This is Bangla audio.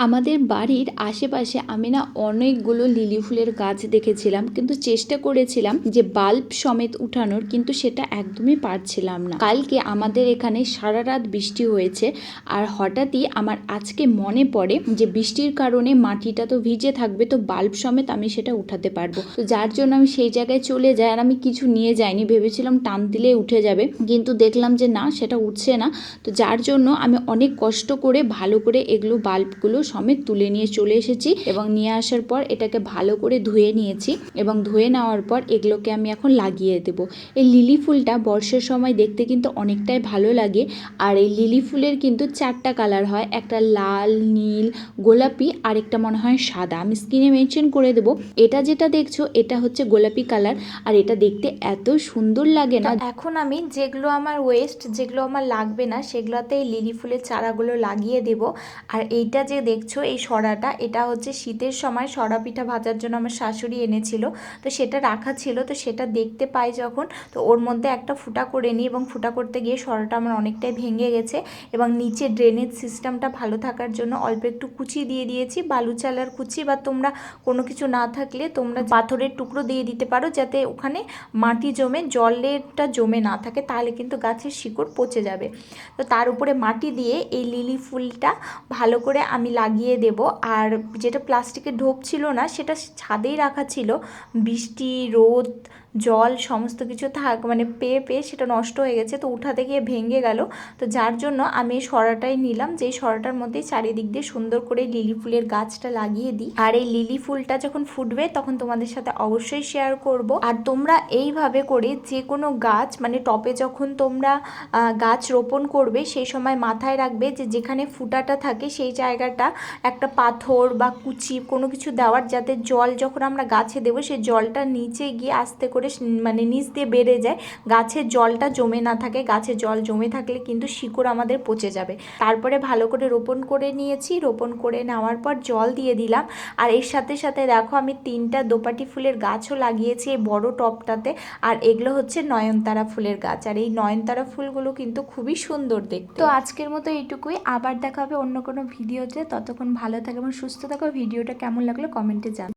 আমাদের বাড়ির আশেপাশে আমি না অনেকগুলো লিলি ফুলের গাছ দেখেছিলাম, কিন্তু চেষ্টা করেছিলাম যে বাল্ব সমেত উঠানোর, কিন্তু সেটা একদমই পারছিলাম না। কালকে আমাদের এখানে সারা রাত বৃষ্টি হয়েছে, আর হঠাৎই আমার আজকে মনে পড়ে যে বৃষ্টির কারণে মাটিটা তো ভিজে থাকবে, তো বাল্ব সমেত আমি সেটা উঠাতে পারবো। তো যার জন্য আমি সেই জায়গায় চলে যাই, আর আমি কিছু নিয়ে যাইনি, ভেবেছিলাম টান দিলে উঠে যাবে, কিন্তু দেখলাম যে না, সেটা উঠছে না। তো যার জন্য আমি অনেক কষ্ট করে ভালো করে এগুলো বাল্বগুলো সমেত তুলে নিয়ে চলে এসেছি, এবং নিয়ে আসার পর এটাকে ভালো করে ধুয়ে নিয়েছি, এবং ধুয়ে নেওয়ার পর এগুলোকে আমি এখন লাগিয়ে দেব। এই লিলি ফুলটা বর্ষার সময় দেখতে কিন্তু অনেকটাই ভালো লাগে। আর এই লিলি ফুলের কিন্তু 4টা কালার হয়, একটা লাল, নীল, গোলাপি, আর একটা মনে হয় সাদা। আমি স্ক্রিনে মেনশন করে দেব। এটা যেটা দেখছো এটা হচ্ছে গোলাপি কালার, আর এটা দেখতে এত সুন্দর লাগে না। এখন আমি যেগুলো আমার ওয়েস্ট, যেগুলো আমার লাগবে না, সেগুলোতে এই লিলি ফুলের চারাগুলো লাগিয়ে দেব। আর এইটা যে দেখছো এই সরাটা, এটা হচ্ছে শীতের সময় সরা পিঠা ভাজার জন্য আমার শাশুড়ি এনেছিল, তো সেটা রাখা ছিল। তো সেটা দেখতে পাই যখন, তো ওর মধ্যে একটা ফুটা করে নিই, এবং ফুটা করতে গিয়ে সরাটা আমার অনেকটাই ভেঙে গেছে, এবং নিচে ড্রেনেজ সিস্টেমটা ভালো থাকার জন্য অল্প একটু কুচি দিয়ে দিয়েছি, বালু চালার কুচি, বা তোমরা কোনো কিছু না থাকলে তোমরা পাথরের টুকরো দিয়ে দিতে পারো, যাতে ওখানে মাটি জমে জলেরটা জমে না থাকে, তাহলে কিন্তু গাছের শিকড় পচে যাবে। তো তার উপরে মাটি দিয়ে এই লিলি ফুলটা ভালো করে আমি লাগিয়ে দেব। আর যেটা প্লাস্টিকের ঢোপ ছিল না, সেটা ছাদেই রাখা ছিল, বৃষ্টি, রোদ, জল সমস্ত কিছু পেয়ে পেয়ে সেটা নষ্ট হয়ে গেছে, তো উঠাতে গিয়ে ভেঙে গেল। তো যার জন্য আমি এই সরাটাই নিলাম, যে এই সরাটার মধ্যেই চারিদিক দিয়ে সুন্দর করে লিলি ফুলের গাছটা লাগিয়ে দিই। আর এই লিলি ফুলটা যখন ফুটবে তখন তোমাদের সাথে অবশ্যই শেয়ার করব। আর তোমরা এইভাবে করে যে কোনো গাছ, টবে যখন তোমরা গাছ রোপণ করবে, সেই সময় মাথায় রাখবে যে যেখানে ফুটাটা থাকে সেই জায়গাটা একটা পাথর বা কুচি কোনো কিছু দেওয়ার, যাতে জল যখন আমরা গাছে দেবো সেই জলটা নিচে গিয়ে আস্তে করে নিচ দিয়ে বেড়ে যায়, গাছের জলটা জমে না থাকে। গাছে জল জমে থাকলে কিন্তু শিকড় আমাদের পচে যাবে। তারপরে ভালো করে রোপণ করে নিয়েছি, রোপণ করে নেওয়ার পর জল দিয়ে দিলাম। আর এর সাথে সাথে দেখো আমি 3টা দোপাটি ফুলের গাছও লাগিয়েছি এই বড় টবটাতে। আর এগুলো হচ্ছে নয়নতারা ফুলের গাছ, আর এই নয়নতারা ফুলগুলো কিন্তু খুবই সুন্দর দেখতে। তো আজকের মতো এইটুকুই, আবার দেখা হবে অন্য কোনো ভিডিওতে। ততক্ষণ ভালো থাকো এবং সুস্থ থাকো। ভিডিওটা কেমন লাগলো কমেন্টে জানাও।